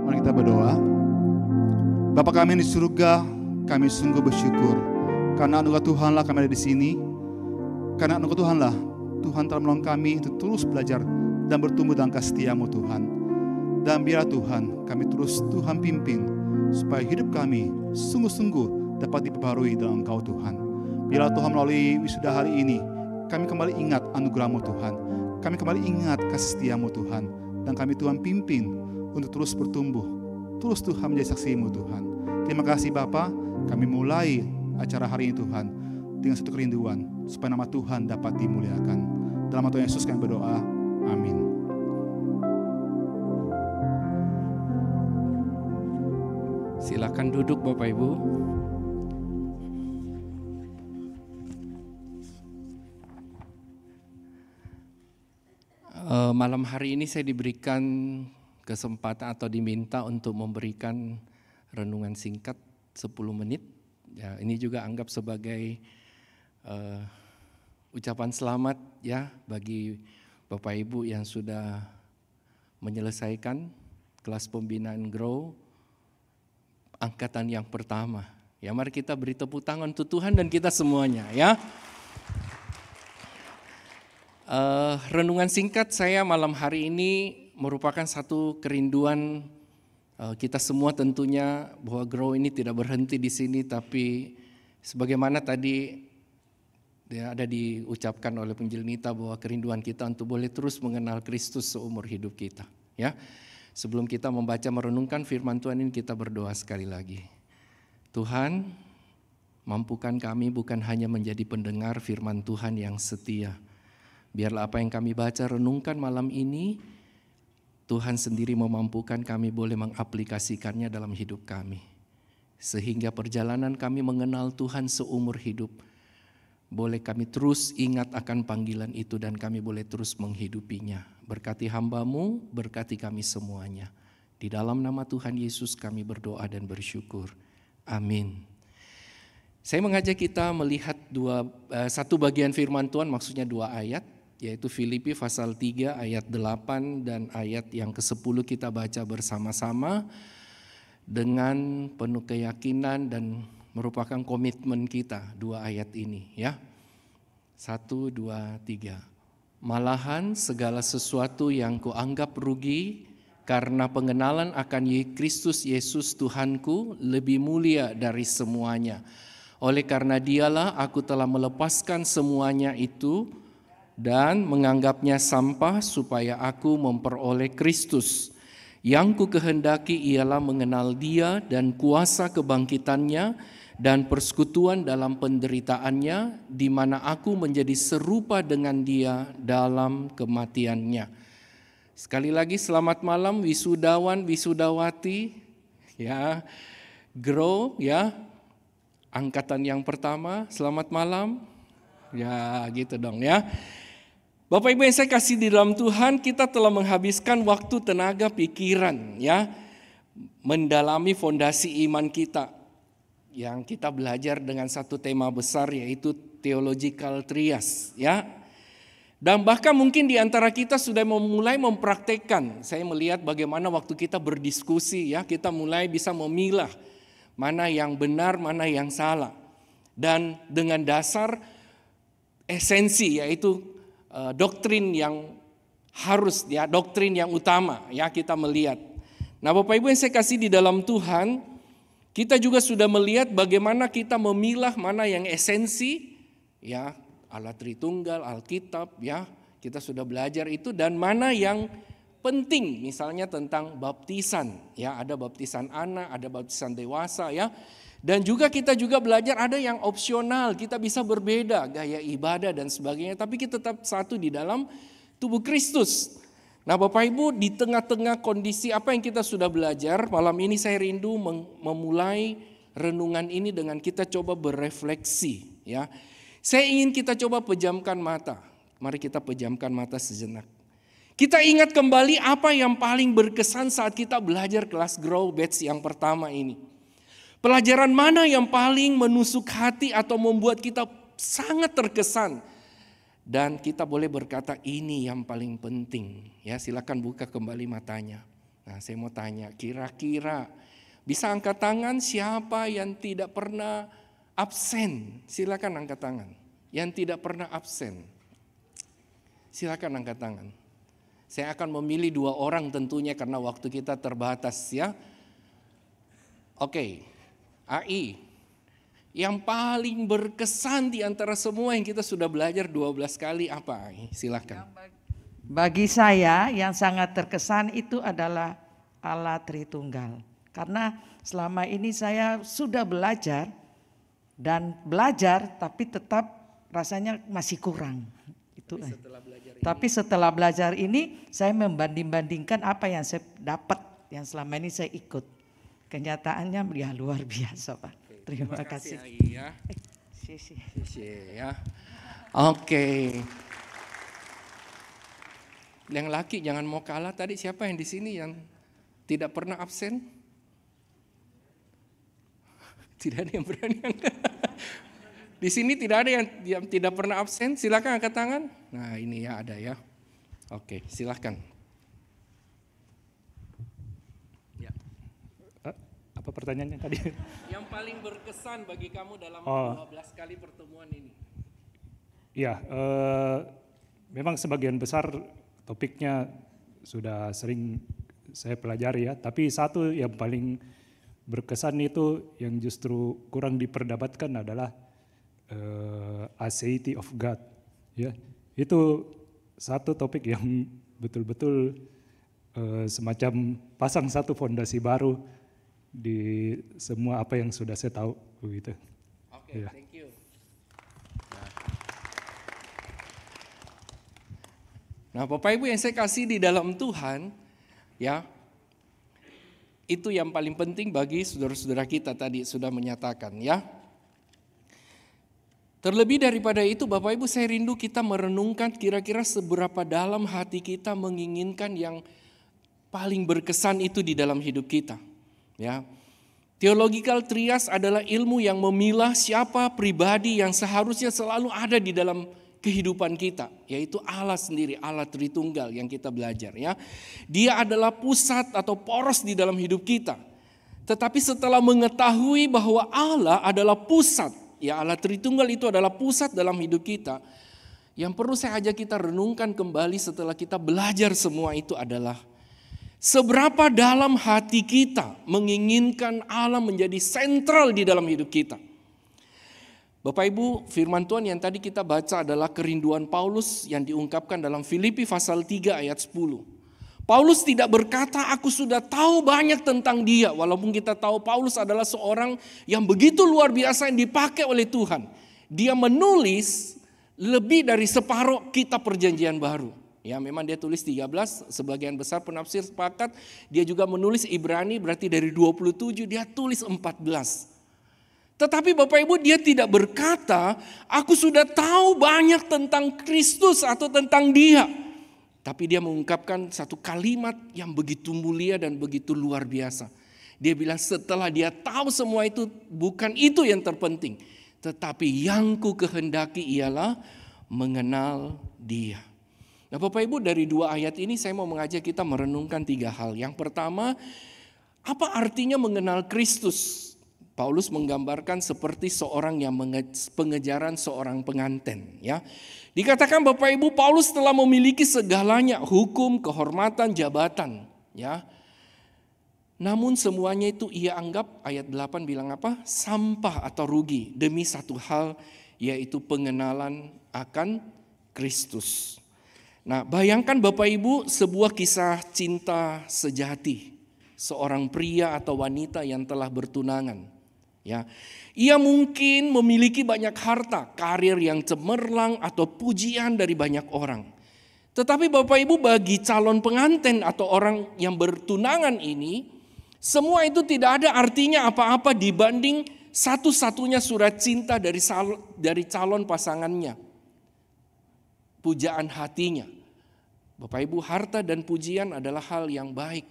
Mari kita berdoa. Bapa kami yang di surga, kami sungguh bersyukur karena anugerah Tuhanlah kami ada di sini. Karena anugerah Tuhanlah Tuhan telah menolong kami untuk terus belajar dan bertumbuh dalam kasih setia-Mu Tuhan. Dan biarlah Tuhan kami terus Tuhan pimpin supaya hidup kami sungguh-sungguh dapat diperbarui dalam Engkau Tuhan. Biarlah Tuhan melalui wisuda hari ini kami kembali ingat anugerah-Mu Tuhan. Kami kembali ingat kasih setia-Mu Tuhan. Dan kami Tuhan pimpin untuk terus bertumbuh, terus Tuhan menjadi saksi-Mu Tuhan. Terima kasih Bapa, kami mulai acara hari ini Tuhan dengan satu kerinduan supaya nama Tuhan dapat dimuliakan. Dalam nama Tuhan Yesus kami berdoa, amin. Silakan duduk Bapak Ibu. Malam hari ini saya diberikan kesempatan atau diminta untuk memberikan renungan singkat 10 menit. Ya, ini juga anggap sebagai ucapan selamat ya bagi Bapak Ibu yang sudah menyelesaikan kelas pembinaan Grow angkatan yang pertama. Ya, mari kita beri tepuk tangan untuk Tuhan dan kita semuanya ya. Renungan singkat saya malam hari ini merupakan satu kerinduan kita semua tentunya bahwa Grow ini tidak berhenti di sini, tapi sebagaimana tadi ya, ada diucapkan oleh Penginjil Nita bahwa kerinduan kita untuk boleh terus mengenal Kristus seumur hidup kita. Ya, sebelum kita membaca merenungkan firman Tuhan ini kita berdoa sekali lagi. Tuhan, mampukan kami bukan hanya menjadi pendengar firman Tuhan yang setia. Biarlah apa yang kami baca renungkan malam ini, Tuhan sendiri memampukan kami boleh mengaplikasikannya dalam hidup kami. Sehingga perjalanan kami mengenal Tuhan seumur hidup, boleh kami terus ingat akan panggilan itu dan kami boleh terus menghidupinya. Berkati hamba-Mu, berkati kami semuanya. Di dalam nama Tuhan Yesus kami berdoa dan bersyukur. Amin. Saya mengajak kita melihat satu bagian firman Tuhan, maksudnya 2 ayat. Yaitu Filipi pasal 3 ayat 8 dan ayat yang ke-10 kita baca bersama-sama dengan penuh keyakinan dan merupakan komitmen kita 2 ayat ini ya. 1, 2, 3. Malahan segala sesuatu yang kuanggap rugi karena pengenalan akan Kristus Yesus Tuhanku lebih mulia dari semuanya. Oleh karena Dialah aku telah melepaskan semuanya itu dan menganggapnya sampah supaya aku memperoleh Kristus. Yang ku kehendaki ialah mengenal Dia dan kuasa kebangkitannya dan persekutuan dalam penderitaannya, di mana aku menjadi serupa dengan Dia dalam kematiannya. Sekali lagi selamat malam wisudawan, wisudawati, ya, Grow, ya, angkatan yang pertama, selamat malam, ya gitu dong ya. Bapak Ibu yang saya kasih di dalam Tuhan, kita telah menghabiskan waktu, tenaga, pikiran ya mendalami fondasi iman kita yang kita belajar dengan satu tema besar yaitu theological trias ya. Dan bahkan mungkin di antara kita sudah mulai mempraktekkan. Saya melihat bagaimana waktu kita berdiskusi ya, kita mulai bisa memilah mana yang benar, mana yang salah. Dan dengan dasar esensi yaitu doktrin yang harus ya, doktrin yang utama ya kita melihat. Nah, Bapak Ibu yang saya kasih di dalam Tuhan, kita juga sudah melihat bagaimana kita memilah mana yang esensi ya, Allah Tritunggal, Alkitab ya. Kita sudah belajar itu, dan mana yang penting, misalnya tentang baptisan ya, ada baptisan anak, ada baptisan dewasa ya. Dan juga kita juga belajar ada yang opsional, kita bisa berbeda gaya ibadah dan sebagainya, tapi kita tetap satu di dalam tubuh Kristus. Nah Bapak Ibu, di tengah-tengah kondisi apa yang kita sudah belajar, malam ini saya rindu memulai renungan ini dengan kita coba berefleksi ya. Saya ingin kita coba pejamkan mata. Mari kita pejamkan mata sejenak. Kita ingat kembali apa yang paling berkesan saat kita belajar kelas Grow Batch yang pertama ini. Pelajaran mana yang paling menusuk hati atau membuat kita sangat terkesan? Dan kita boleh berkata ini yang paling penting. Ya, silakan buka kembali matanya. Nah, saya mau tanya, kira-kira bisa angkat tangan siapa yang tidak pernah absen? Silakan angkat tangan. Yang tidak pernah absen. Silakan angkat tangan. Saya akan memilih 2 orang tentunya karena waktu kita terbatas ya. Oke, AI. Yang paling berkesan di antara semua yang kita sudah belajar 12 kali apa AI? Silakan. Bagi saya yang sangat terkesan itu adalah Allah Tritunggal. Karena selama ini saya sudah belajar tapi tetap rasanya masih kurang. Itu. Tapi setelah belajar ini saya membanding-bandingkan apa yang saya dapat yang selama ini saya ikut. Kenyataannya ya luar biasa, Pak. Terima kasih. Ya. Ya. Oke. Yang laki jangan mau kalah tadi, siapa yang di sini yang tidak pernah absen? Tidak ada yang berani angkat. Di sini tidak ada yang tidak pernah absen. Silakan angkat tangan. Nah, ini ya ada ya. Oke, silakan. Ya. Apa pertanyaannya tadi? Yang paling berkesan bagi kamu dalam 12 kali pertemuan ini? Iya, memang sebagian besar topiknya sudah sering saya pelajari ya, tapi satu yang paling berkesan itu yang justru kurang diperdebatkan adalah aseity of God. Ya, itu satu topik yang betul-betul semacam pasang satu fondasi baru di semua apa yang sudah saya tahu begitu. Oke, thank you. Nah, Bapak Ibu yang saya kasih di dalam Tuhan, ya, itu yang paling penting bagi saudara-saudara kita tadi sudah menyatakan, ya. Terlebih daripada itu, Bapak Ibu, saya rindu kita merenungkan kira-kira seberapa dalam hati kita menginginkan yang paling berkesan itu di dalam hidup kita, ya. Theological trias adalah ilmu yang memilah siapa pribadi yang seharusnya selalu ada di dalam kehidupan kita, yaitu Allah sendiri, Allah Tritunggal yang kita belajar ya. Dia adalah pusat atau poros di dalam hidup kita. Tetapi setelah mengetahui bahwa Allah adalah pusat, ya Allah Tritunggal itu adalah pusat dalam hidup kita, yang perlu saya ajak kita renungkan kembali setelah kita belajar semua itu adalah seberapa dalam hati kita menginginkan Allah menjadi sentral di dalam hidup kita. Bapak Ibu, firman Tuhan yang tadi kita baca adalah kerinduan Paulus yang diungkapkan dalam Filipi pasal 3 ayat 10. Paulus tidak berkata, aku sudah tahu banyak tentang dia. Walaupun kita tahu Paulus adalah seorang yang begitu luar biasa yang dipakai oleh Tuhan. Dia menulis lebih dari separuh kitab perjanjian baru. Ya, memang dia tulis 13, sebagian besar penafsir sepakat. Dia juga menulis Ibrani, berarti dari 27 dia tulis 14. Tetapi Bapak Ibu, dia tidak berkata, aku sudah tahu banyak tentang Kristus atau tentang dia. Tapi dia mengungkapkan satu kalimat yang begitu mulia dan begitu luar biasa. Dia bilang setelah dia tahu semua itu, bukan itu yang terpenting. Tetapi yang ku kehendaki ialah mengenal dia. Nah Bapak Ibu, dari 2 ayat ini saya mau mengajak kita merenungkan 3 hal. Yang pertama, apa artinya mengenal Kristus? Paulus menggambarkan seperti seorang yang pengejaran seorang pengantin, ya. Dikatakan Bapak Ibu, Paulus telah memiliki segalanya, hukum, kehormatan, jabatan, ya. Namun semuanya itu ia anggap, ayat 8 bilang apa? Sampah atau rugi demi satu hal, yaitu pengenalan akan Kristus. Nah, bayangkan Bapak Ibu sebuah kisah cinta sejati, seorang pria atau wanita yang telah bertunangan. Ya, ia mungkin memiliki banyak harta, karir yang cemerlang atau pujian dari banyak orang. Tetapi Bapak Ibu, bagi calon pengantin atau orang yang bertunangan ini, semua itu tidak ada artinya apa-apa dibanding satu-satunya surat cinta dari calon pasangannya. Pujaan hatinya. Bapak Ibu, harta dan pujian adalah hal yang baik.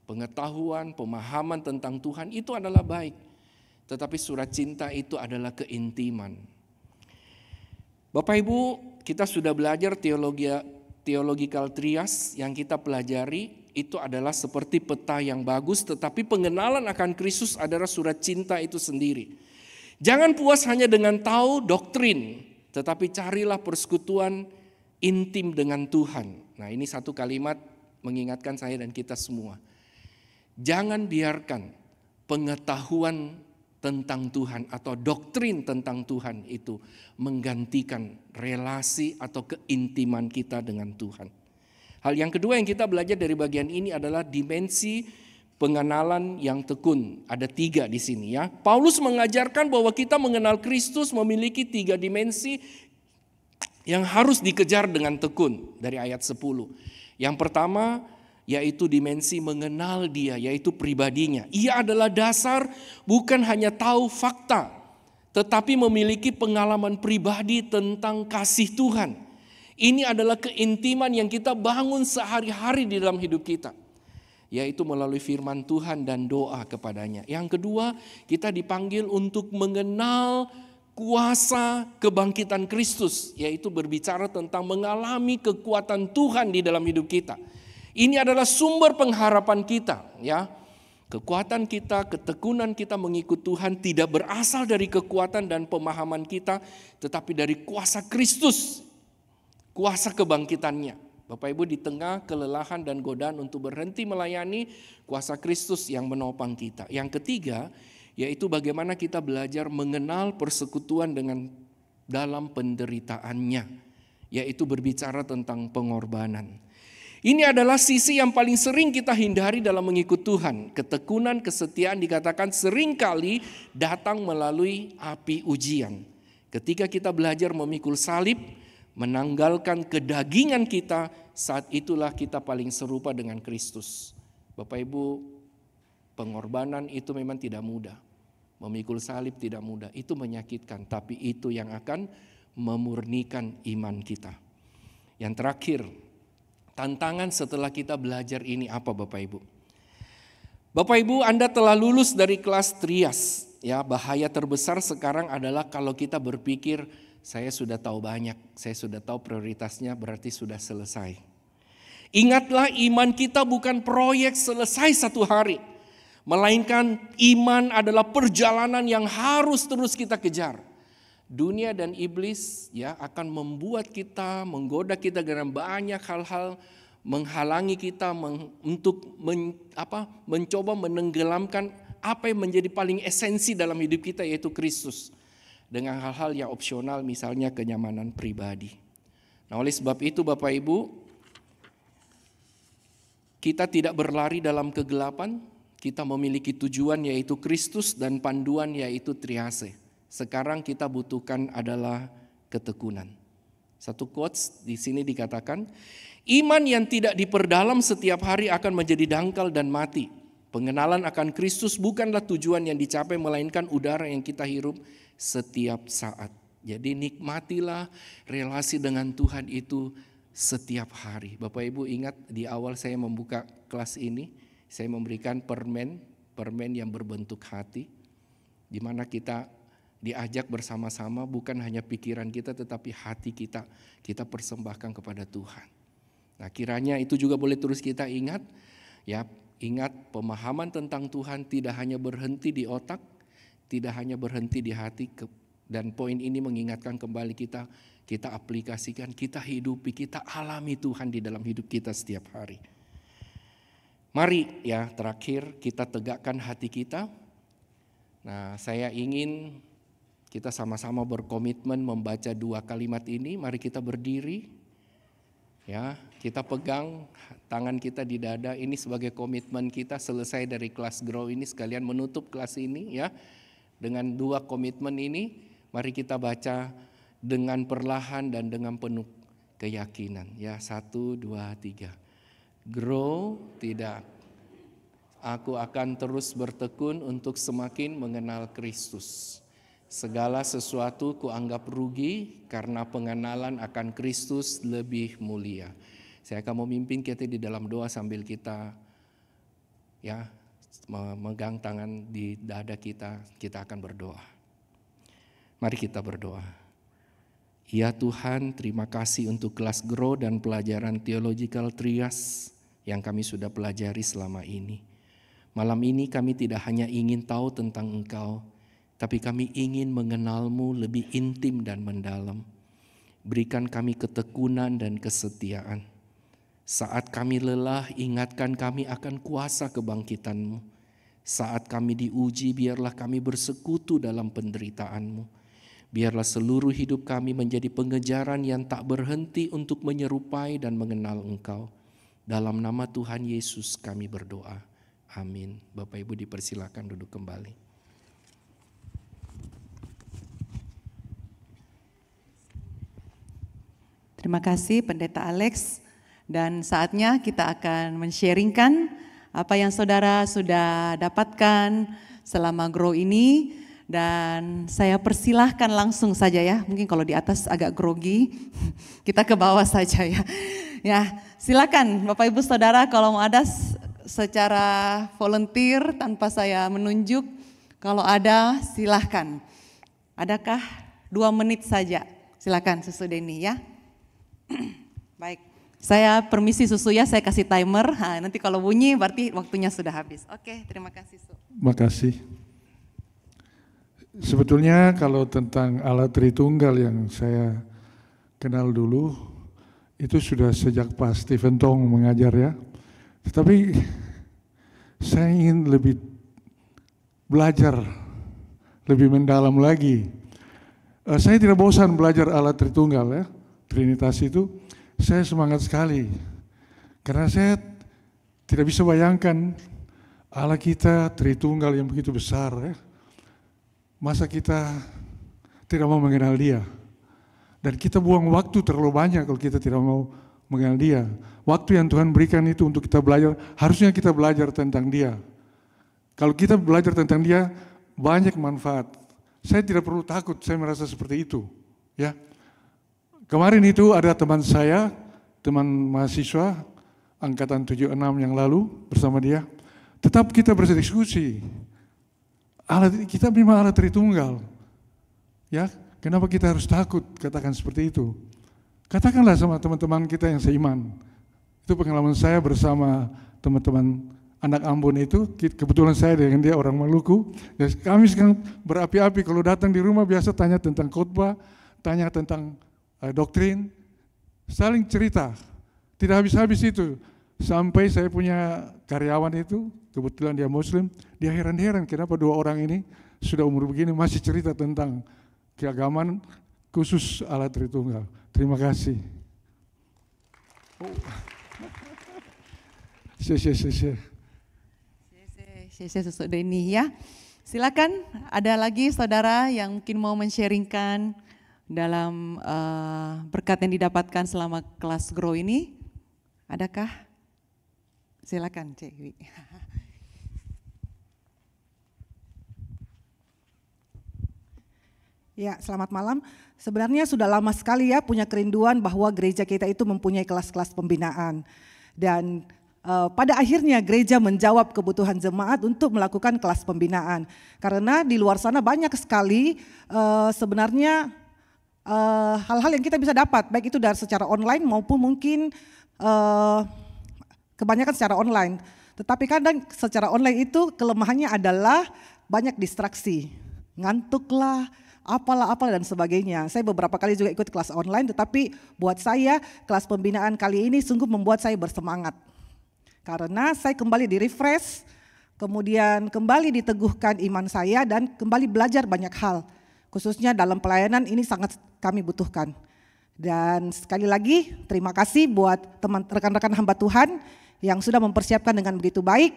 Pengetahuan, pemahaman tentang Tuhan itu adalah baik. Tetapi surat cinta itu adalah keintiman. Bapak Ibu, kita sudah belajar theological trias yang kita pelajari itu adalah seperti peta yang bagus, tetapi pengenalan akan Kristus adalah surat cinta itu sendiri. Jangan puas hanya dengan tahu doktrin, tetapi carilah persekutuan intim dengan Tuhan. Nah, ini satu kalimat mengingatkan saya dan kita semua. Jangan biarkan pengetahuan tentang Tuhan atau doktrin tentang Tuhan itu menggantikan relasi atau keintiman kita dengan Tuhan. Hal yang kedua yang kita belajar dari bagian ini adalah dimensi pengenalan yang tekun. Ada 3 di sini ya. Paulus mengajarkan bahwa kita mengenal Kristus memiliki 3 dimensi yang harus dikejar dengan tekun dari ayat 10. Yang pertama yaitu dimensi mengenal Dia, yaitu pribadinya. Ia adalah dasar bukan hanya tahu fakta, tetapi memiliki pengalaman pribadi tentang kasih Tuhan. Ini adalah keintiman yang kita bangun sehari-hari di dalam hidup kita, yaitu melalui firman Tuhan dan doa kepadanya. Yang kedua, kita dipanggil untuk mengenal kuasa kebangkitan Kristus, yaitu berbicara tentang mengalami kekuatan Tuhan di dalam hidup kita. Ini adalah sumber pengharapan kita, ya. Kekuatan kita, ketekunan kita mengikut Tuhan tidak berasal dari kekuatan dan pemahaman kita, tetapi dari kuasa Kristus, kuasa kebangkitannya. Bapak Ibu, di tengah kelelahan dan godaan untuk berhenti melayani, kuasa Kristus yang menopang kita. Yang ketiga, yaitu bagaimana kita belajar mengenal persekutuan dengan dalam penderitaannya, yaitu berbicara tentang pengorbanan. Ini adalah sisi yang paling sering kita hindari dalam mengikut Tuhan. Ketekunan, kesetiaan dikatakan seringkali datang melalui api ujian. Ketika kita belajar memikul salib, menanggalkan kedagingan kita, saat itulah kita paling serupa dengan Kristus. Bapak Ibu, pengorbanan itu memang tidak mudah. Memikul salib tidak mudah, itu menyakitkan, tapi itu yang akan memurnikan iman kita. Yang terakhir, tantangan setelah kita belajar ini apa Bapak Ibu? Bapak Ibu, Anda telah lulus dari kelas trias. Ya, bahaya terbesar sekarang adalah kalau kita berpikir saya sudah tahu banyak, saya sudah tahu prioritasnya, berarti sudah selesai. Ingatlah, iman kita bukan proyek selesai satu hari, melainkan iman adalah perjalanan yang harus terus kita kejar. Dunia dan iblis ya akan membuat kita, menggoda kita dengan banyak hal-hal, menghalangi kita untuk mencoba menenggelamkan apa yang menjadi paling esensi dalam hidup kita, yaitu Kristus, dengan hal-hal yang opsional, misalnya kenyamanan pribadi. Nah, oleh sebab itu Bapak Ibu, kita tidak berlari dalam kegelapan, kita memiliki tujuan yaitu Kristus dan panduan yaitu triase. Sekarang kita butuhkan adalah ketekunan. Satu quotes di sini dikatakan, iman yang tidak diperdalam setiap hari akan menjadi dangkal dan mati. Pengenalan akan Kristus bukanlah tujuan yang dicapai, melainkan udara yang kita hirup setiap saat. Jadi nikmatilah relasi dengan Tuhan itu setiap hari. Bapak Ibu ingat di awal saya membuka kelas ini, saya memberikan permen yang berbentuk hati, di mana kita diajak bersama-sama, bukan hanya pikiran kita tetapi hati kita persembahkan kepada Tuhan. Nah, kiranya itu juga boleh terus kita ingat, ya, ingat pemahaman tentang Tuhan tidak hanya berhenti di otak, tidak hanya berhenti di hati, dan poin ini mengingatkan kembali kita aplikasikan, kita hidupi, kita alami Tuhan di dalam hidup kita setiap hari. Mari ya, terakhir kita tegakkan hati kita. Nah, saya ingin kita sama-sama berkomitmen membaca 2 kalimat ini. Mari kita berdiri. Ya, kita pegang tangan kita di dada, ini sebagai komitmen kita selesai dari kelas Grow ini, sekalian menutup kelas ini ya. Dengan 2 komitmen ini, mari kita baca dengan perlahan dan dengan penuh keyakinan. Ya, 1, 2, 3. Grow tidak. Aku akan terus bertekun untuk semakin mengenal Kristus. Segala sesuatu kuanggap rugi karena pengenalan akan Kristus lebih mulia. Saya akan memimpin kita di dalam doa sambil kita ya memegang tangan di dada kita akan berdoa. Mari kita berdoa. Ya Tuhan, terima kasih untuk kelas Grow dan pelajaran Theological Trias yang kami sudah pelajari selama ini. Malam ini kami tidak hanya ingin tahu tentang Engkau, tapi kami ingin mengenal-Mu lebih intim dan mendalam. Berikan kami ketekunan dan kesetiaan. Saat kami lelah, ingatkan kami akan kuasa kebangkitan-Mu. Saat kami diuji, biarlah kami bersekutu dalam penderitaan-Mu. Biarlah seluruh hidup kami menjadi pengejaran yang tak berhenti untuk menyerupai dan mengenal Engkau. Dalam nama Tuhan Yesus kami berdoa. Amin. Bapak Ibu dipersilakan duduk kembali. Terima kasih Pendeta Alex, dan saatnya kita akan men-sharingkan apa yang saudara sudah dapatkan selama Grow ini, dan saya persilahkan langsung saja ya, mungkin kalau di atas agak grogi, kita ke bawah saja ya. Ya, silakan Bapak Ibu Saudara kalau mau ada secara volunteer tanpa saya menunjuk, kalau ada silahkan. Adakah 2 menit saja? Silakan Susu Deni ya. Baik, saya permisi Susu ya, saya kasih timer. Nah, nanti kalau bunyi berarti waktunya sudah habis. Oke, terima kasih Su. Makasih. Sebetulnya kalau tentang Allah Tritunggal yang saya kenal dulu, itu sudah sejak Pak Stephen Tong mengajar ya. Tetapi saya ingin lebih belajar, lebih mendalam lagi. Saya tidak bosan belajar Allah Tritunggal ya. Trinitas itu saya semangat sekali karena saya tidak bisa bayangkan Allah kita Tritunggal yang begitu besar ya. Masa kita tidak mau mengenal Dia, dan kita buang waktu terlalu banyak kalau kita tidak mau mengenal Dia. Waktu yang Tuhan berikan itu untuk kita belajar, harusnya kita belajar tentang Dia. Kalau kita belajar tentang Dia banyak manfaat. Saya tidak perlu takut, saya merasa seperti itu ya. Kemarin itu ada teman saya, teman mahasiswa angkatan 76 yang lalu bersama dia. Tetap kita berdiskusi. Kita memang Allah Tritunggal. Ya, kenapa kita harus takut katakan seperti itu? Katakanlah sama teman-teman kita yang seiman. Itu pengalaman saya bersama teman-teman anak Ambon itu. Kebetulan saya dengan dia orang Maluku. Ya, kami sekarang berapi-api kalau datang di rumah biasa tanya tentang khotbah, tanya tentang doktrin, saling cerita, tidak habis-habis itu. Sampai saya punya karyawan itu, kebetulan dia Muslim, dia heran-heran kenapa 2 orang ini sudah umur begini masih cerita tentang keagamaan khusus Allah Tritunggal. Terima kasih. Saya Susu Deni ya. Silakan, ada lagi saudara yang mungkin mau men-sharingkan dalam berkat yang didapatkan selama kelas Grow ini? Adakah? Silakan Cik Wi. Ya, selamat malam. Sebenarnya sudah lama sekali ya punya kerinduan bahwa gereja kita itu mempunyai kelas-kelas pembinaan. Dan pada akhirnya gereja menjawab kebutuhan jemaat untuk melakukan kelas pembinaan. Karena di luar sana banyak sekali sebenarnya hal-hal yang kita bisa dapat, baik itu dari secara online maupun mungkin kebanyakan secara online. Tetapi kadang secara online itu kelemahannya adalah banyak distraksi, ngantuklah, apalah dan sebagainya. Saya beberapa kali juga ikut kelas online, tetapi buat saya kelas pembinaan kali ini sungguh membuat saya bersemangat. Karena saya kembali di-refresh, kemudian kembali diteguhkan iman saya dan kembali belajar banyak hal. Khususnya dalam pelayanan ini sangat kami butuhkan. Dan sekali lagi terima kasih buat rekan-rekan hamba Tuhan yang sudah mempersiapkan dengan begitu baik.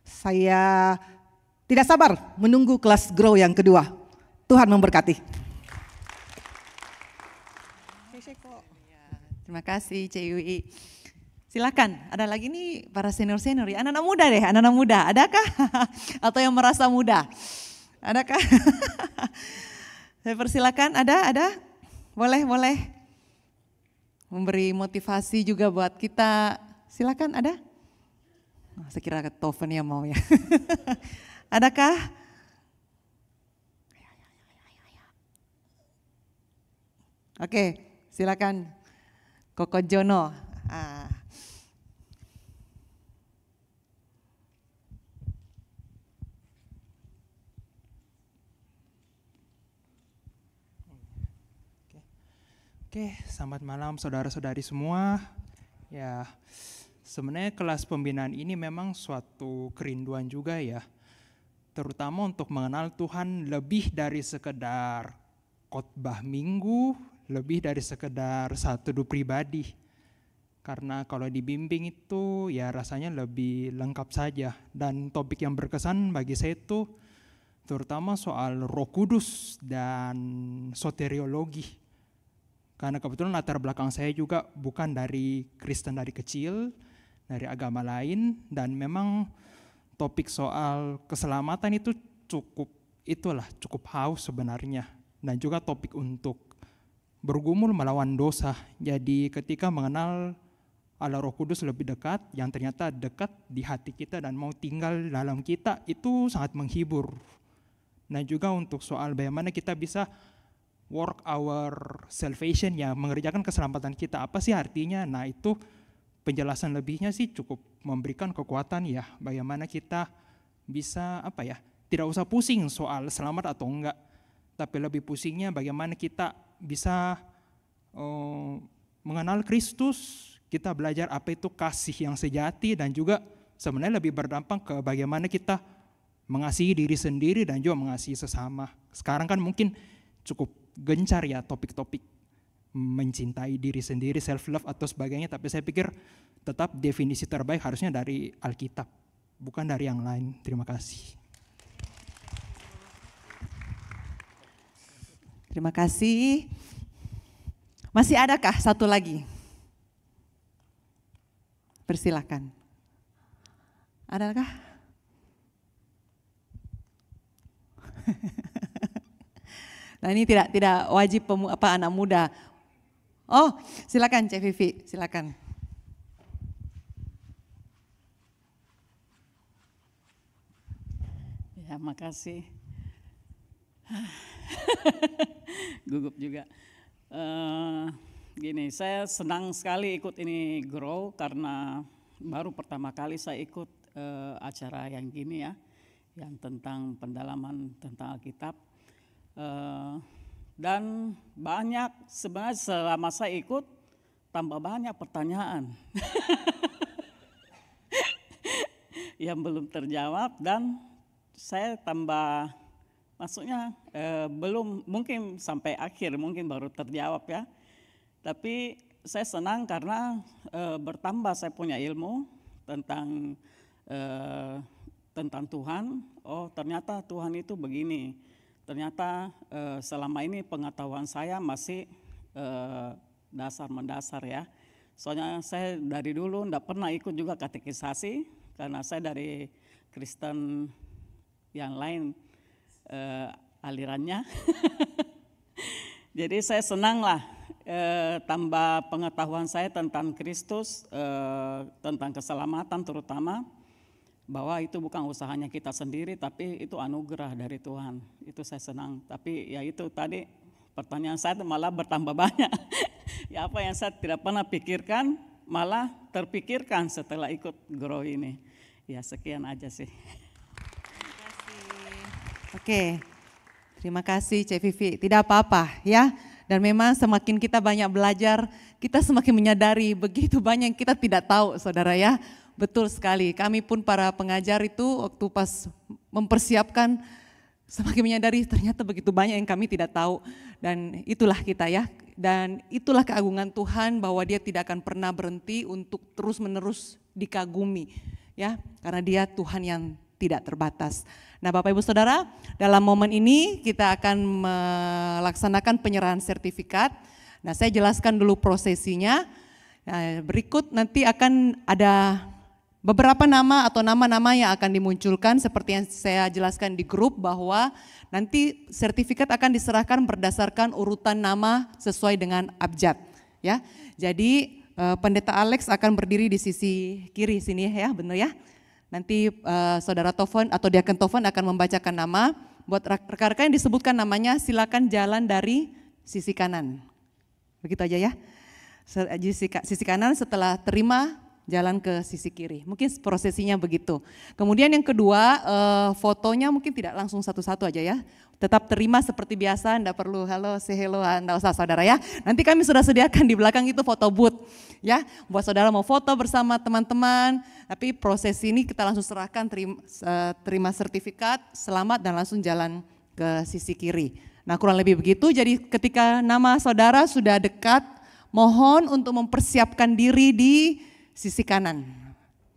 Saya tidak sabar menunggu kelas Grow yang kedua. Tuhan memberkati. Terima kasih CUI. Silakan, ada lagi nih para senior-senior ya, anak-anak muda deh, anak-anak muda. Adakah? Atau yang merasa muda? Adakah? Saya persilakan, ada? Boleh. Memberi motivasi juga buat kita. Silakan, ada? Oh, saya kira Toven yang mau ya. Adakah? Oke, silakan Koko Jono. Oke, selamat malam saudara-saudari semua. Ya, sebenarnya kelas pembinaan ini memang suatu kerinduan juga ya. Terutama untuk mengenal Tuhan lebih dari sekedar khotbah minggu, lebih dari sekedar satu teduh pribadi. Karena kalau dibimbing itu ya rasanya lebih lengkap saja. Dan topik yang berkesan bagi saya itu terutama soal Roh Kudus dan soteriologi. Karena kebetulan latar belakang saya juga bukan dari Kristen dari kecil, dari agama lain, dan memang topik soal keselamatan itu cukup haus sebenarnya, dan juga topik untuk bergumul melawan dosa. Jadi ketika mengenal Allah Roh Kudus lebih dekat, yang ternyata dekat di hati kita dan mau tinggal dalam kita, itu sangat menghibur. Nah juga untuk soal bagaimana kita bisa work our salvation, ya mengerjakan keselamatan kita, apa sih artinya? Nah itu penjelasan lebihnya sih cukup memberikan kekuatan ya, bagaimana kita bisa tidak usah pusing soal selamat atau enggak, tapi lebih pusingnya bagaimana kita bisa mengenal Kristus, kita belajar apa itu kasih yang sejati, dan juga sebenarnya lebih berdampak ke bagaimana kita mengasihi diri sendiri dan juga mengasihi sesama. Sekarang kan mungkin cukup gencar ya topik-topik mencintai diri sendiri, self love atau sebagainya, tapi saya pikir tetap definisi terbaik harusnya dari Alkitab, bukan dari yang lain. Terima kasih. Terima kasih. Masih adakah satu lagi? Persilakan. Adakah? Nah ini tidak wajib anak muda. Oh, silakan Cek Vivi, silakan. Ya, makasih. Gugup juga. Gini, saya senang sekali ikut ini Grow karena baru pertama kali saya ikut acara yang gini ya, yang tentang pendalaman tentang Alkitab. Dan banyak sebenarnya selama saya ikut tambah banyak pertanyaan yang belum terjawab, dan saya tambah maksudnya belum mungkin sampai akhir, mungkin baru terjawab ya. Tapi saya senang karena bertambah saya punya ilmu tentang Tuhan. Oh ternyata Tuhan itu begini. Ternyata selama ini pengetahuan saya masih dasar-mendasar ya. Soalnya saya dari dulu enggak pernah ikut juga katekisasi karena saya dari Kristen yang lain alirannya. Jadi saya senang lah tambah pengetahuan saya tentang Kristus, tentang keselamatan terutama. Bahwa itu bukan usahanya kita sendiri, tapi itu anugerah dari Tuhan. Itu saya senang. Tapi ya itu tadi pertanyaan saya malah bertambah banyak. Ya apa yang saya tidak pernah pikirkan malah terpikirkan setelah ikut Grow ini. Ya sekian aja sih. Terima kasih. Oke, terima kasih Cek Vivi. Tidak apa-apa ya. Dan memang semakin kita banyak belajar, kita semakin menyadari begitu banyak yang kita tidak tahu, saudara ya. Betul sekali, kami pun para pengajar itu waktu pas mempersiapkan semakin menyadari ternyata begitu banyak yang kami tidak tahu. Dan itulah kita ya, dan itulah keagungan Tuhan bahwa Dia tidak akan pernah berhenti untuk terus-menerus dikagumi ya, karena Dia Tuhan yang tidak terbatas. Nah Bapak Ibu Saudara, dalam momen ini kita akan melaksanakan penyerahan sertifikat. Nah saya jelaskan dulu prosesinya. Nah, berikut nanti akan ada beberapa nama atau nama-nama yang akan dimunculkan seperti yang saya jelaskan di grup, bahwa nanti sertifikat akan diserahkan berdasarkan urutan nama sesuai dengan abjad ya. Jadi Pendeta Alex akan berdiri di sisi kiri sini ya, benar ya. Nanti Saudara Tovan atau Diaken Tovan akan membacakan nama. Buat rekan-rekan yang disebutkan namanya silakan jalan dari sisi kanan. Begitu aja ya. Sisi kanan setelah terima jalan ke sisi kiri. Mungkin prosesinya begitu. Kemudian yang kedua, fotonya mungkin tidak langsung satu-satu aja ya. Tetap terima seperti biasa, enggak perlu halo, say hello, enggak usah saudara ya. Nanti kami sudah sediakan di belakang itu foto booth ya. Buat saudara mau foto bersama teman-teman, tapi proses ini kita langsung serahkan, terima sertifikat, selamat dan langsung jalan ke sisi kiri. Nah kurang lebih begitu, jadi ketika nama saudara sudah dekat, mohon untuk mempersiapkan diri di sisi kanan.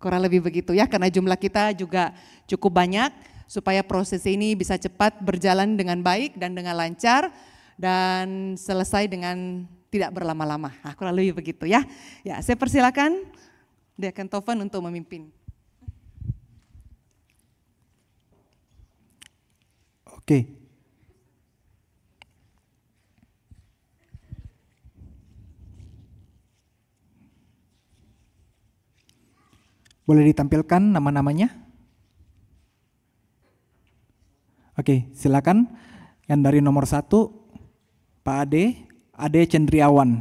Kurang lebih begitu ya, karena jumlah kita juga cukup banyak, supaya proses ini bisa cepat berjalan dengan baik dan dengan lancar dan selesai dengan tidak berlama-lama. Nah, kurang lebih begitu ya. Ya, saya persilakan Deacon Tovan untuk memimpin. Oke. Boleh ditampilkan nama-namanya? Oke, silakan. Yang dari nomor 1, Pak Ade Cendriawan.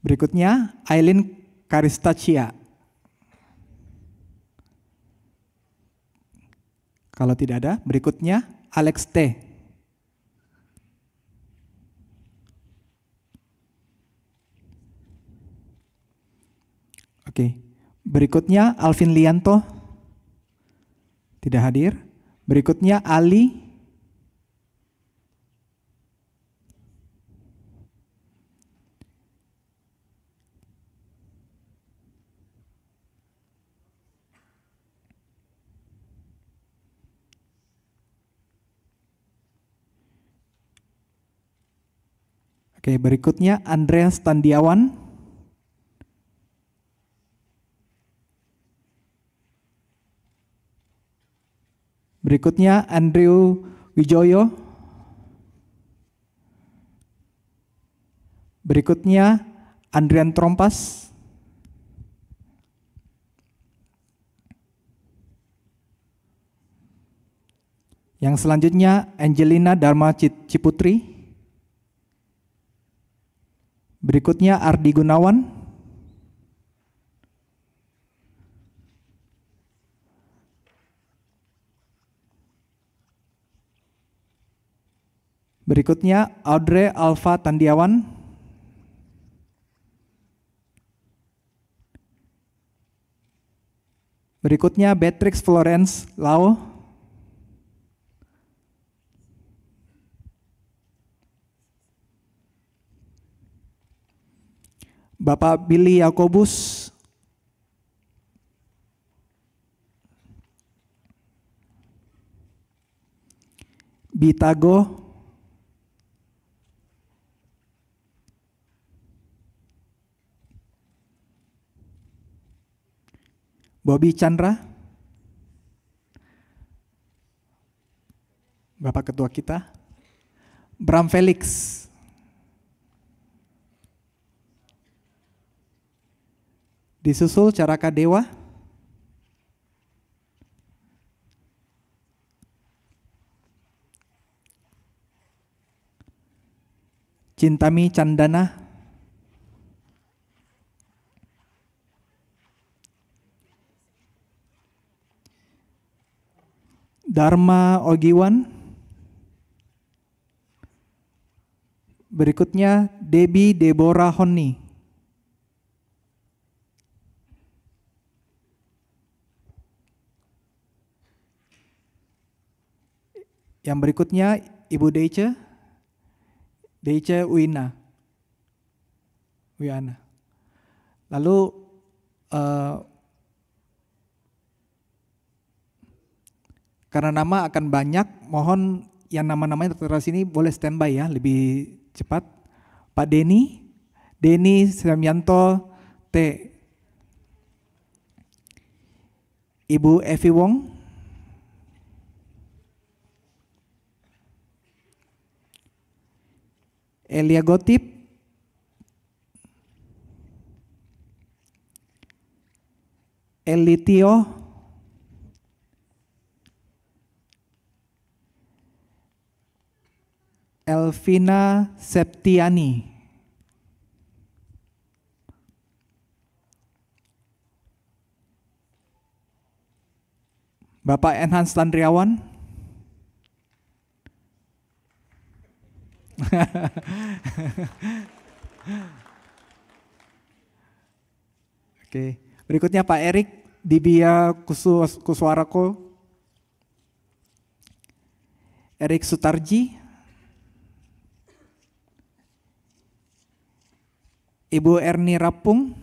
Berikutnya, Aileen Karistachia. Kalau tidak ada, berikutnya Alex T. Oke, berikutnya Alvin Lianto, tidak hadir. Berikutnya Ali. Oke, berikutnya Andreas Tandiawan. Berikutnya Andrew Wijoyo. Berikutnya Andrian Trompas. Yang selanjutnya Angelina Dharma Ciputri. Berikutnya Ardi Gunawan. Berikutnya Audrey Alfa Tandiawan. Berikutnya Beatrix Florence Lau. Bapak Billy Yakobus. Bitago. Bobby Chandra, Bapak Ketua kita. Bram Felix, disusul Caraka Dewa. Cintami Candana. Dharma Ogiwan. Berikutnya Debbie Deborah Honni. Yang berikutnya Ibu Deice Wiana. Lalu karena nama akan banyak, mohon yang nama-namanya tertera sini boleh standby ya, lebih cepat. Pak Denny Samyanto T. Ibu Evi Wong. Elia Gotip. Elitio. Elvina Septiani. Bapak Enhans Tandriawan. Oke, berikutnya Pak Erik Dibia Kuswarako. Erik Sutarji. Ibu Erni Rapung.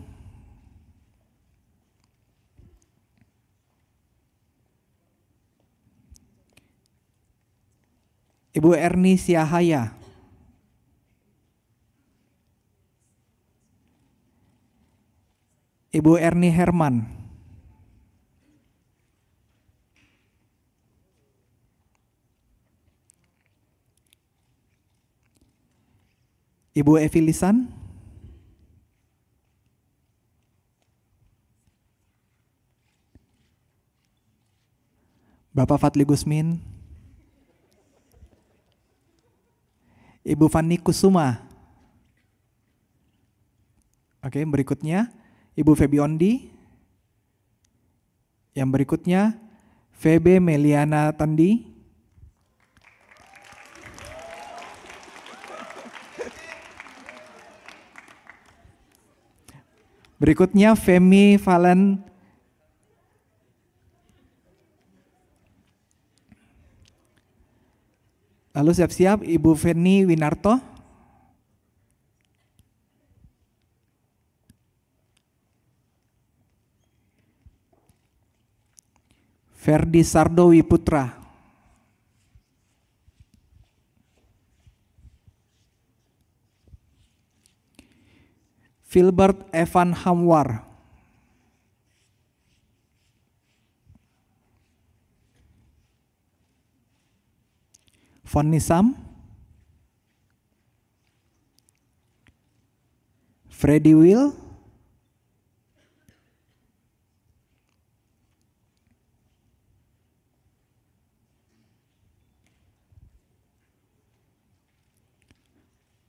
Ibu Erni Siahaya. Ibu Erni Herman. Ibu Evi Lisan. Bapak Fadli Gusmin. Ibu Fani Kusuma. Oke, berikutnya Ibu Febiondi. Yang berikutnya Febe Meliana Tandi. Berikutnya Femi Valen. Lalu siap-siap Ibu Feni Winarto. Ferdi Sardo Wiputra. Filbert Evan Hamwar. Von Nisam. Freddy Will.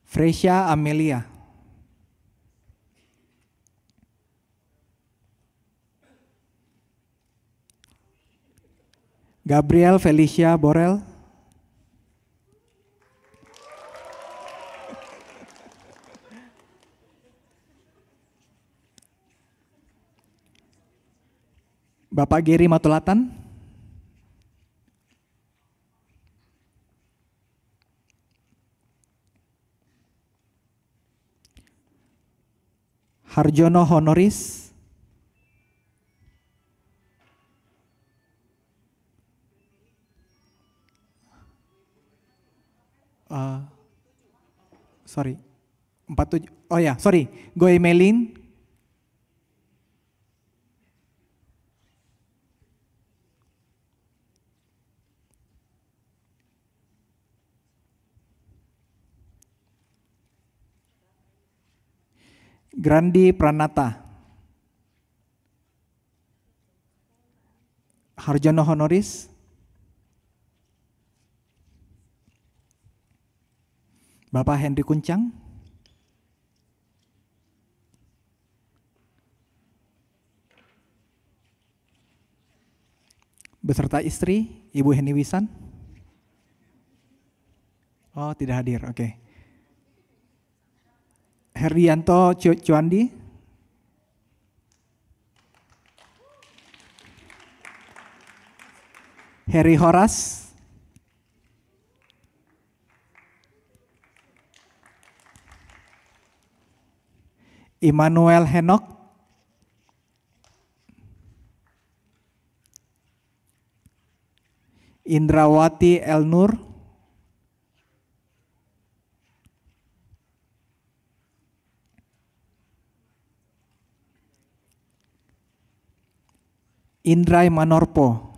Fresha Amelia. Gabriel Felicia Borel. Bapak Geri Matulatan. Harjono Honoris. Sorry, 47. Oh ya, sorry. Goy Melin. Grandi Pranata. Harjono Honoris. Bapak Henry Kuncang. Beserta istri Ibu Heni Wisan. Oh, tidak hadir. Oke. Herdianto Cuandi. Heri Horas. Immanuel Henok. Indrawati Elnur. Indrai Manorpo.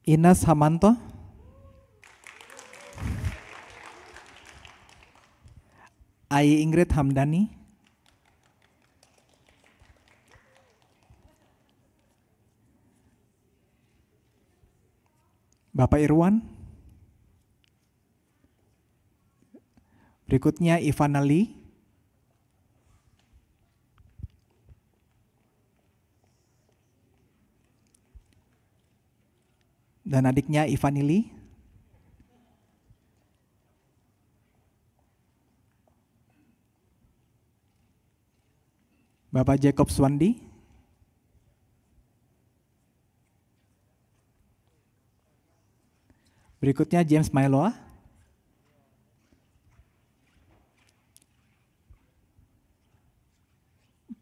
Ines Hamanto. Ai Ingrid Hamdani. Bapak Irwan. Berikutnya Ivana Lee. Dan adiknya Ivani Lee. Bapak Jacob Swandi. Berikutnya James Mailoa.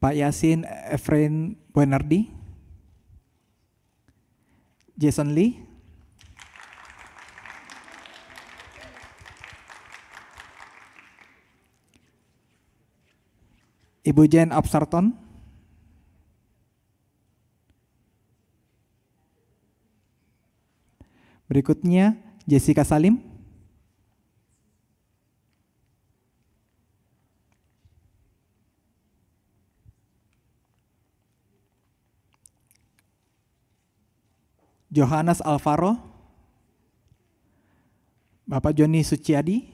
Pak Yasin Efrain Buenardi. Jason Lee. Ibu Jen Absarton. Berikutnya Jessica Salim. Johannes Alvaro. Bapak Joni Suciadi.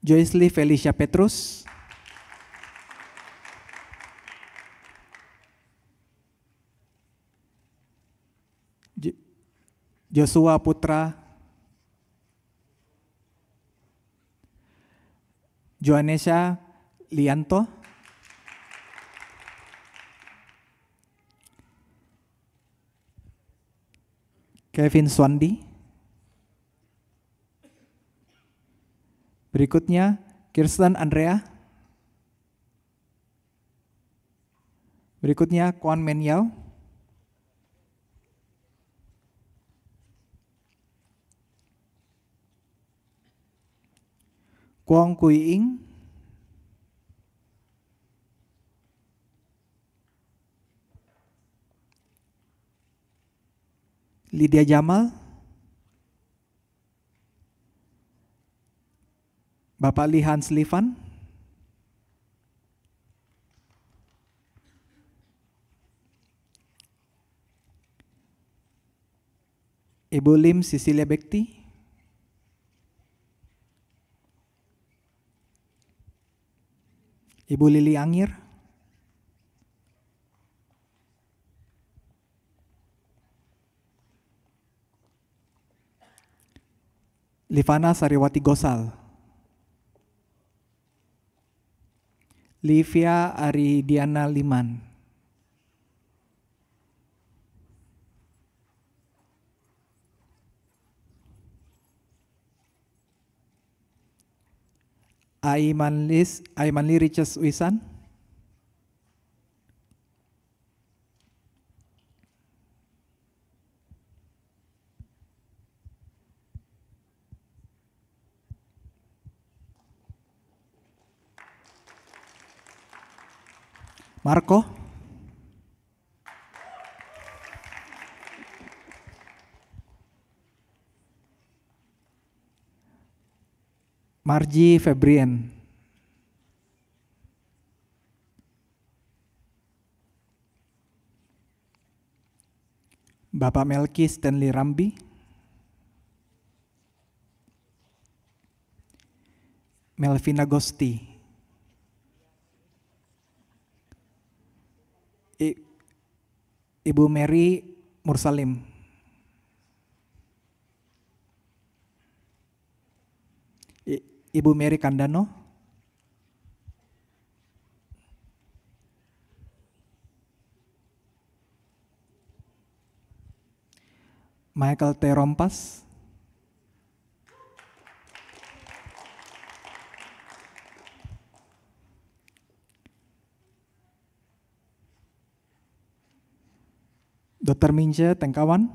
Joyce Lee Felicia Petrus. Joshua Putra. Joanesha Lianto. Kevin Swandi. Berikutnya Kirsten Andrea. Berikutnya Kwan Men Yao. Kwong Kui Ing. Lydia Jamal. Bapak Lee Hans Livan. Ibu Lim Cecilia Bekti. Ibu Lili Angir. Livana Sariwati Gosal. Livia Aridiana Liman. Aimanli Riches Wisan. Marco. Marji Febrien. Bapak Melki Stanley Rambi. Melvina Gosti. Ibu Mary Mursalim. Ibu Mary Kandano. Michael T. Rompas. Dr. Mince Tengkawan.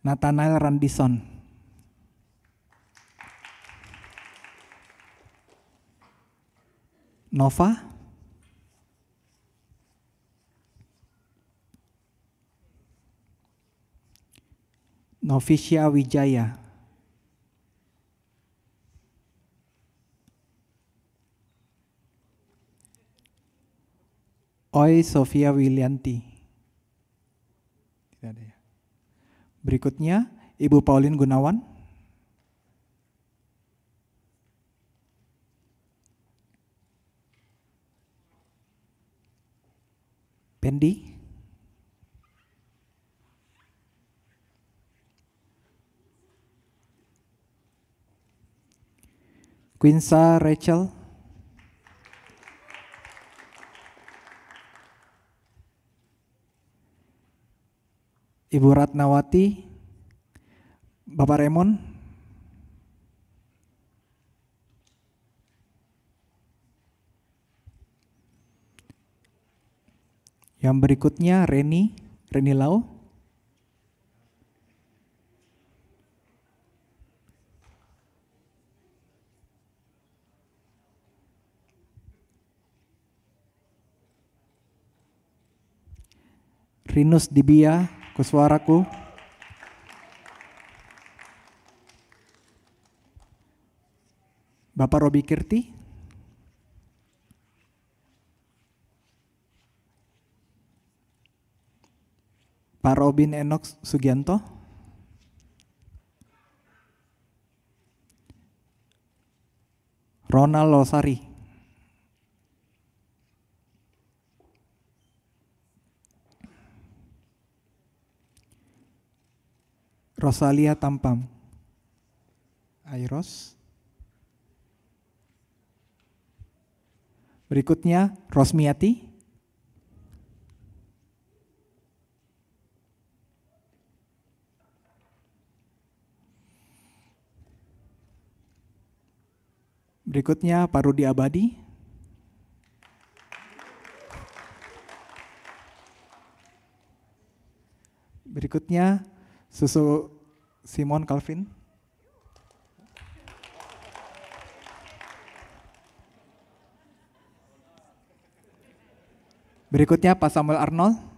Nathanael Randison. Nova. Novicia Wijaya. Oi Sofia Wilianti. Tidak ada ya. Berikutnya Ibu Pauline Gunawan. Pendi. Quinsa Rachel. Ibu Ratnawati. Bapak Raymond. Yang berikutnya Reni Lau. Rinus Dibia Kuswaraku. Bapak Robi Kirti. Pak Robin Enox Sugianto. Ronald Losari. Rosalia Tampam. Airos. Berikutnya Rosmiati. Berikutnya Pak Rudi Abadi. Berikutnya Susu Simon Calvin. Berikutnya Pak Samuel Arnold.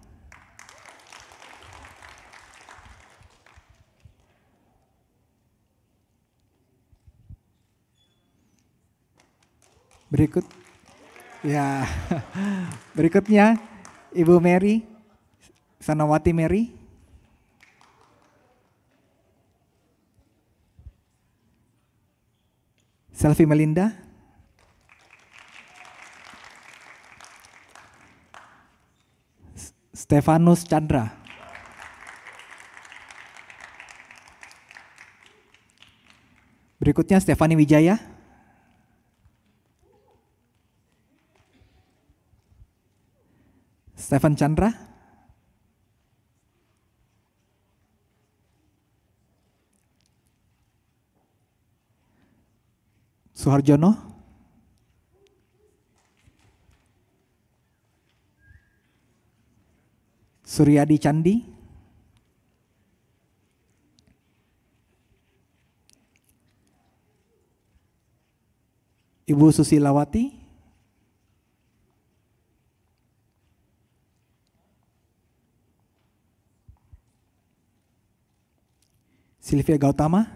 Berikutnya Ibu Mary Sanawati Mary. Selvi Melinda. Stefanus Chandra. Berikutnya Stefani Wijaya. Stefan Chandra. Suharjono. Suryadi Candi. Ibu Susilawati. Sylvia Gautama.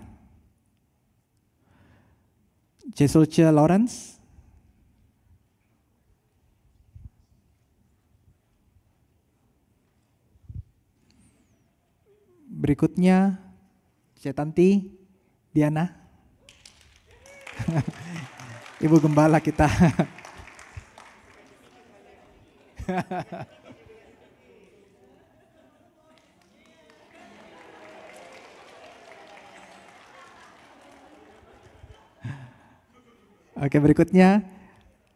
Jesulce Lawrence. Berikutnya Cetanti Diana. Ibu Gembala kita. Oke, berikutnya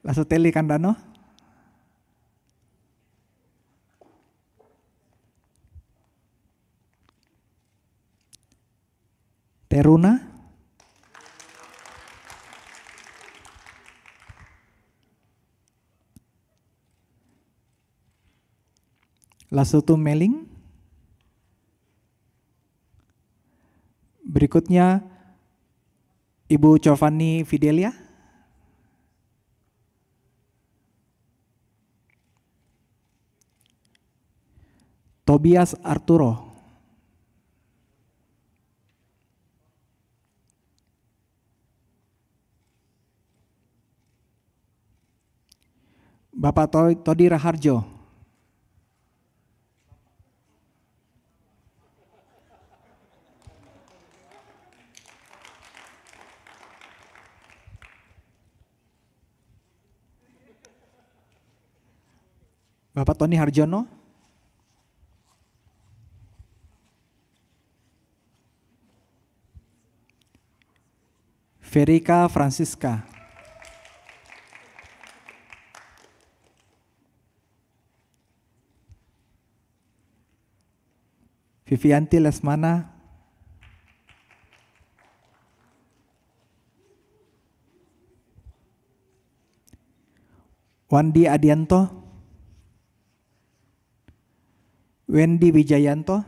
Lasuteli Kandano. Teruna. Lasutu Meling. Berikutnya Ibu Giovanni Fidelia. Tobias Arturo. Bapak Todi Raharjo. Bapak Tony Harjono. Verika Francisca. Vivianti Lesmana. Wandi Adianto. Wendy Wijayanto.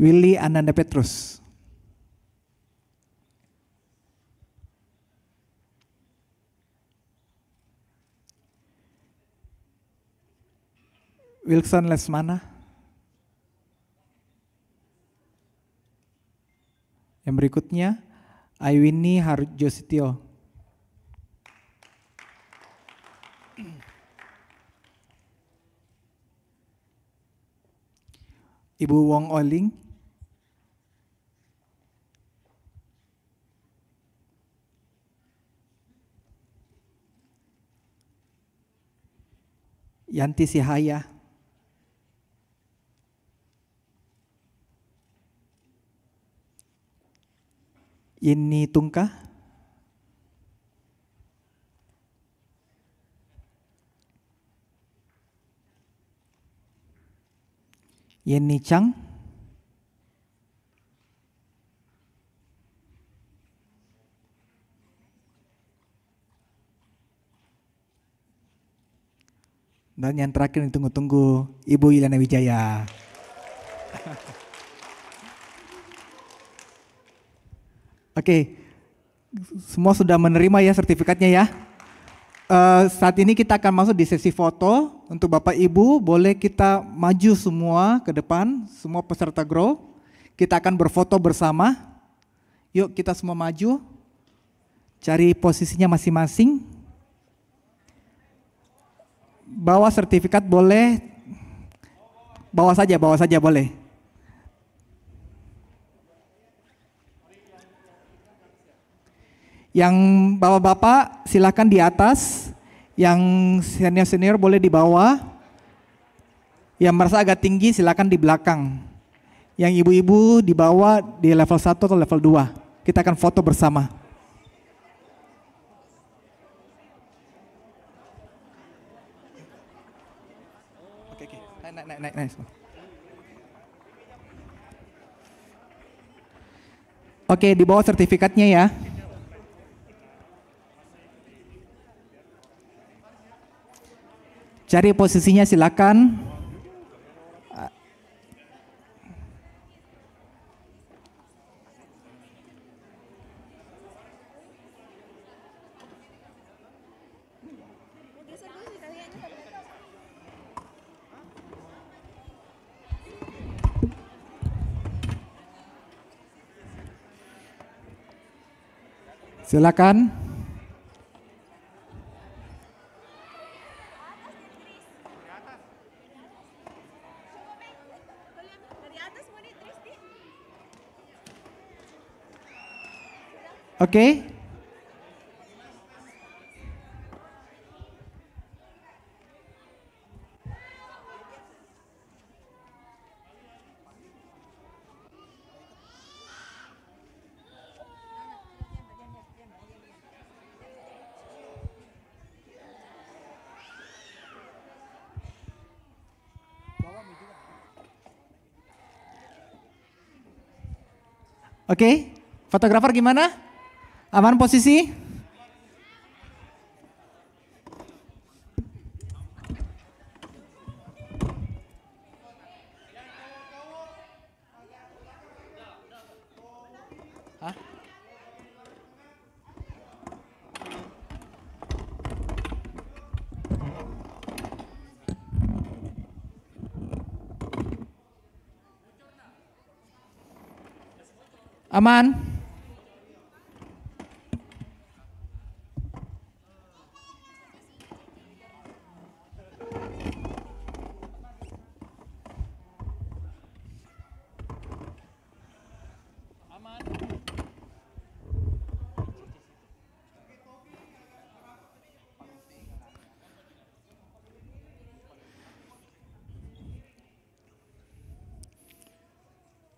Willy Ananda Petrus. Wilson Lesmana. Yang berikutnya, Aiwini Harjositio. Ibu Wong Oling. Yanti Sihaya. Yeni Tungka. Yeni Chang. Dan yang terakhir yang ditunggu-tunggu, Ibu Ilana Wijaya. Oke, semua sudah menerima ya sertifikatnya ya. Saat ini kita akan masuk di sesi foto. Untuk Bapak Ibu boleh kita maju semua ke depan, semua peserta GROW. Kita akan berfoto bersama. Yuk kita semua maju. Cari posisinya masing-masing. Bawa sertifikat boleh. Bawa saja boleh. Yang bapak-bapak silakan di atas, yang senior-senior boleh di bawah, yang merasa agak tinggi silakan di belakang. Yang ibu-ibu di bawah di level 1 atau level 2. Kita akan foto bersama. Oke. Naik. Oke, di bawah sertifikatnya ya. Cari posisinya silakan. Silakan. Oke. Oke, fotografer gimana? Aman posisi? Hah? Aman?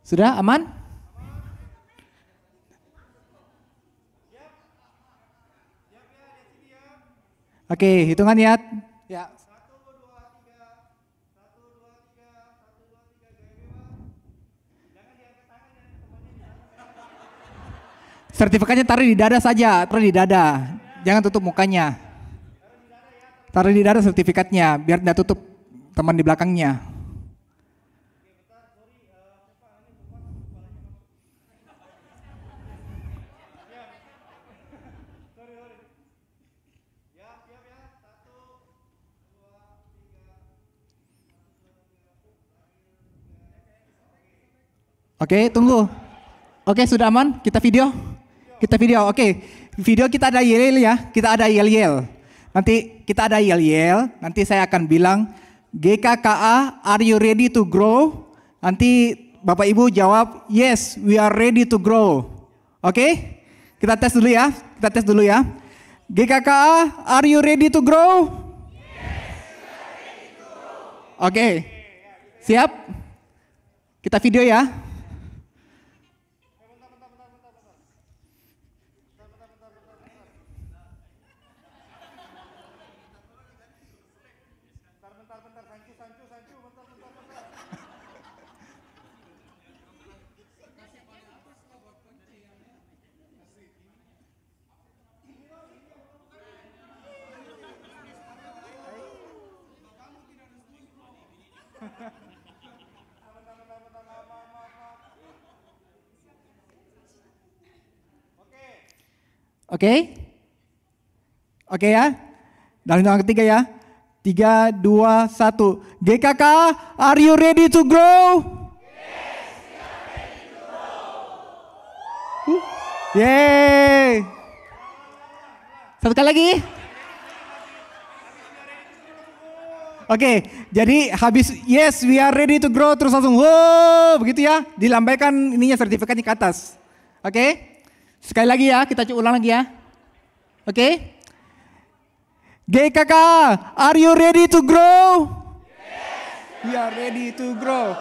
Sudah aman? Oke, hitungan ya. Ya. Sertifikatnya taruh di dada saja, taruh di dada. Jangan tutup mukanya. Taruh di dada sertifikatnya, biar tidak tutup teman di belakangnya. Oke, tunggu. Oke, sudah aman? Kita video? Kita video, oke. Video kita ada yel ya, kita ada yel. Nanti kita ada yel. Nanti saya akan bilang, GKKA, are you ready to grow? Nanti Bapak Ibu jawab, yes, we are ready to grow. Oke? Kita tes dulu ya, GKKA, are you ready to grow? Oke, siap? Kita video ya. Oke ya. Dalam hitungan ketiga ya. 3, 2, 1. GKK, are you ready to grow? Yes, we are ready to grow. Yeay. Satu kali lagi. Oke, jadi habis yes, we are ready to grow terus langsung wow, begitu ya. Dilambaikan ininya sertifikatnya ke atas. Oke. Sekali lagi ya, kita ulang lagi ya. Oke. GKK, are you ready to grow? Yes, we are ready to grow.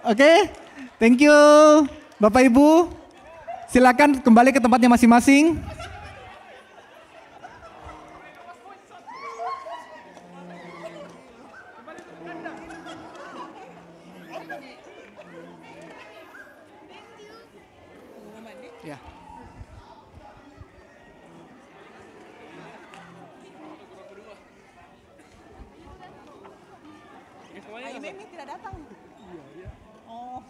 Oke, thank you Bapak Ibu. Silakan kembali ke tempatnya masing-masing. Ya. Ini tidak datang. Iya. Oh.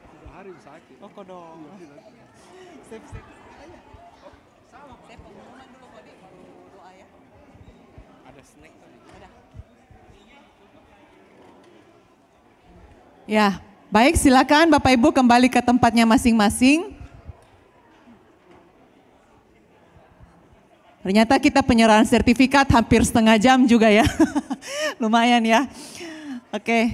Sudah hari sakit. Oh, kodong. Sip. Oh, sama. Saya pengumuman dulu tadi baru doa ya. Ada snack tadi. Ada. Ya, baik silakan Bapak Ibu kembali ke tempatnya masing-masing. Ternyata kita penyerahan sertifikat hampir setengah jam juga ya. Lumayan ya. Oke.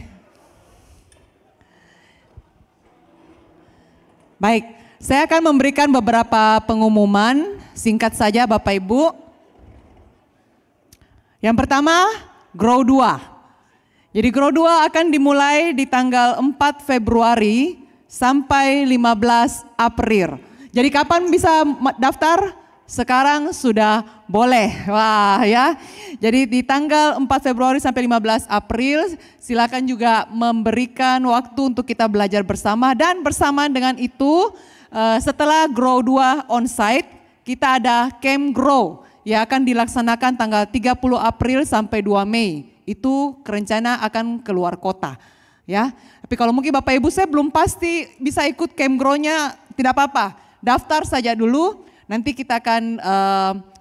Baik, saya akan memberikan beberapa pengumuman singkat saja Bapak Ibu. Yang pertama, Grow 2. Jadi Grow 2 akan dimulai di tanggal 4 Februari sampai 15 April. Jadi kapan bisa daftar? Sekarang sudah boleh. Wah ya. Jadi di tanggal 4 Februari sampai 15 April silakan juga memberikan waktu untuk kita belajar bersama. Dan bersamaan dengan itu setelah Grow 2 on-site kita ada Camp Grow yang akan dilaksanakan tanggal 30 April sampai 2 Mei. Itu rencana akan keluar kota. Ya. Tapi kalau mungkin Bapak Ibu saya belum pasti bisa ikut Camp Grow-nya, tidak apa-apa. Daftar saja dulu. nanti kita akan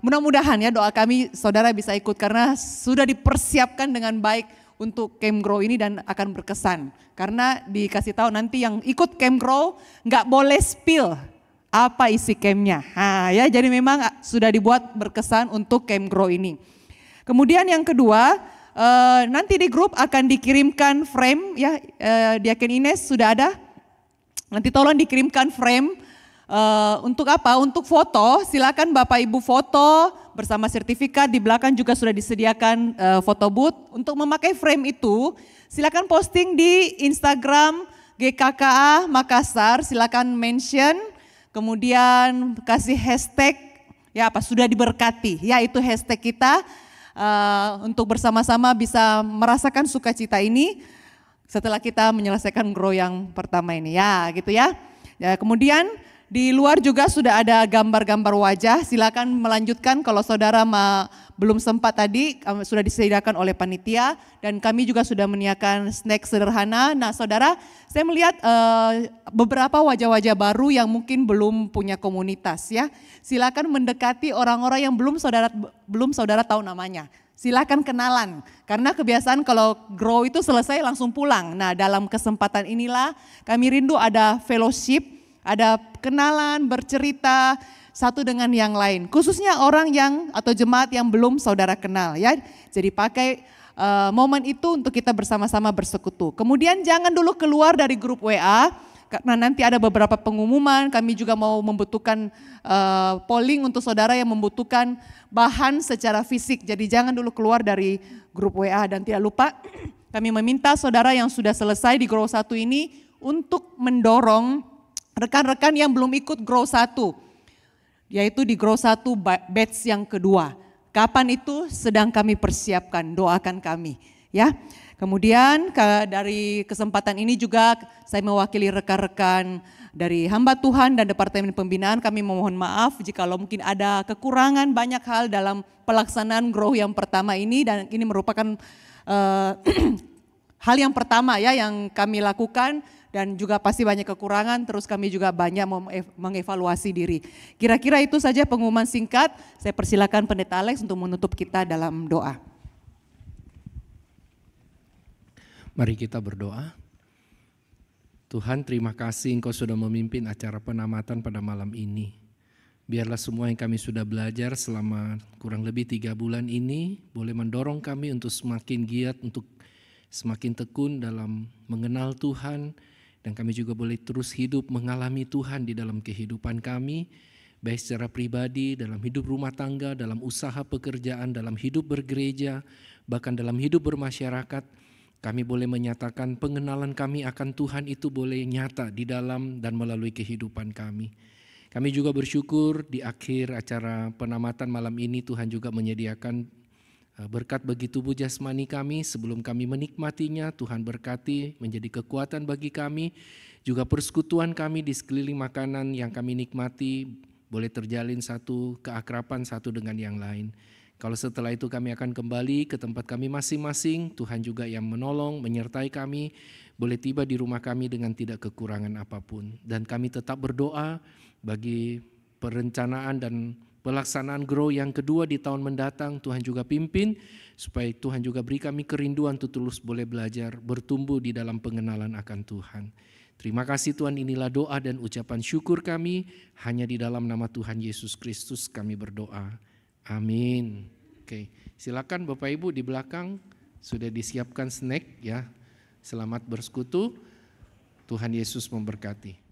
mudah-mudahan ya doa kami saudara bisa ikut karena sudah dipersiapkan dengan baik untuk Camp Grow ini dan akan berkesan. Karena dikasih tahu nanti yang ikut Camp Grow nggak boleh spill apa isi campnya. Nah, ya jadi memang sudah dibuat berkesan untuk Camp Grow ini. Kemudian yang kedua, nanti di grup akan dikirimkan frame ya, Diaken Ines sudah ada. Nanti tolong dikirimkan frame. Untuk apa? Untuk foto, silakan Bapak Ibu foto bersama sertifikat, di belakang juga sudah disediakan foto booth. Untuk memakai frame itu, silakan posting di Instagram GKKA Makassar, silakan mention, kemudian kasih hashtag, ya apa, sudah diberkati, ya itu hashtag kita untuk bersama-sama bisa merasakan sukacita ini setelah kita menyelesaikan Grow yang pertama ini, ya gitu ya. Ya kemudian di luar juga sudah ada gambar-gambar wajah, silakan melanjutkan kalau saudara belum sempat tadi, sudah disediakan oleh panitia dan kami juga sudah menyiapkan snack sederhana. Nah saudara, saya melihat beberapa wajah-wajah baru yang mungkin belum punya komunitas ya. Silakan mendekati orang-orang yang belum saudara tahu namanya. Silakan kenalan, karena kebiasaan kalau Grow itu selesai langsung pulang. Nah dalam kesempatan inilah kami rindu ada fellowship, ada kenalan, bercerita satu dengan yang lain. Khususnya orang yang atau jemaat yang belum saudara kenal ya. Jadi pakai momen itu untuk kita bersama-sama bersekutu. Kemudian jangan dulu keluar dari grup WA, karena nanti ada beberapa pengumuman. Kami juga mau membutuhkan polling untuk saudara yang membutuhkan bahan secara fisik. Jadi jangan dulu keluar dari grup WA dan tidak lupa kami meminta saudara yang sudah selesai di Grow 1 ini untuk mendorong rekan-rekan yang belum ikut Grow 1, yaitu di Grow 1 batch yang kedua. Kapan itu sedang kami persiapkan, doakan kami ya. Kemudian dari kesempatan ini juga saya mewakili rekan-rekan dari hamba Tuhan dan Departemen Pembinaan, kami memohon maaf jikalau mungkin ada kekurangan banyak hal dalam pelaksanaan Grow yang pertama ini, dan ini merupakan hal yang pertama ya yang kami lakukan. Dan juga pasti banyak kekurangan, terus kami juga banyak mengevaluasi diri. Kira-kira itu saja pengumuman singkat, saya persilakan Pendeta Alex untuk menutup kita dalam doa. Mari kita berdoa. Tuhan, terima kasih Engkau sudah memimpin acara penamatan pada malam ini. Biarlah semua yang kami sudah belajar selama kurang lebih 3 bulan ini boleh mendorong kami untuk semakin giat, untuk semakin tekun dalam mengenal Tuhan. Dan kami juga boleh terus hidup mengalami Tuhan di dalam kehidupan kami, baik secara pribadi, dalam hidup rumah tangga, dalam usaha pekerjaan, dalam hidup bergereja, bahkan dalam hidup bermasyarakat. Kami boleh menyatakan pengenalan kami akan Tuhan itu boleh nyata di dalam dan melalui kehidupan kami. Kami juga bersyukur di akhir acara penamatan malam ini Tuhan juga menyediakan berkat bagi tubuh jasmani kami sebelum kami menikmatinya. Tuhan berkati menjadi kekuatan bagi kami. Juga persekutuan kami di sekeliling makanan yang kami nikmati boleh terjalin satu keakraban satu dengan yang lain. Kalau setelah itu kami akan kembali ke tempat kami masing-masing, Tuhan juga yang menolong, menyertai kami, boleh tiba di rumah kami dengan tidak kekurangan apapun. Dan kami tetap berdoa bagi perencanaan dan pelaksanaan Grow yang kedua di tahun mendatang. Tuhan juga pimpin supaya Tuhan juga beri kami kerinduan untuk terus boleh belajar, bertumbuh di dalam pengenalan akan Tuhan. Terima kasih Tuhan, inilah doa dan ucapan syukur kami. Hanya di dalam nama Tuhan Yesus Kristus kami berdoa. Amin. Oke, silakan Bapak Ibu di belakang sudah disiapkan snack ya. Selamat bersekutu. Tuhan Yesus memberkati.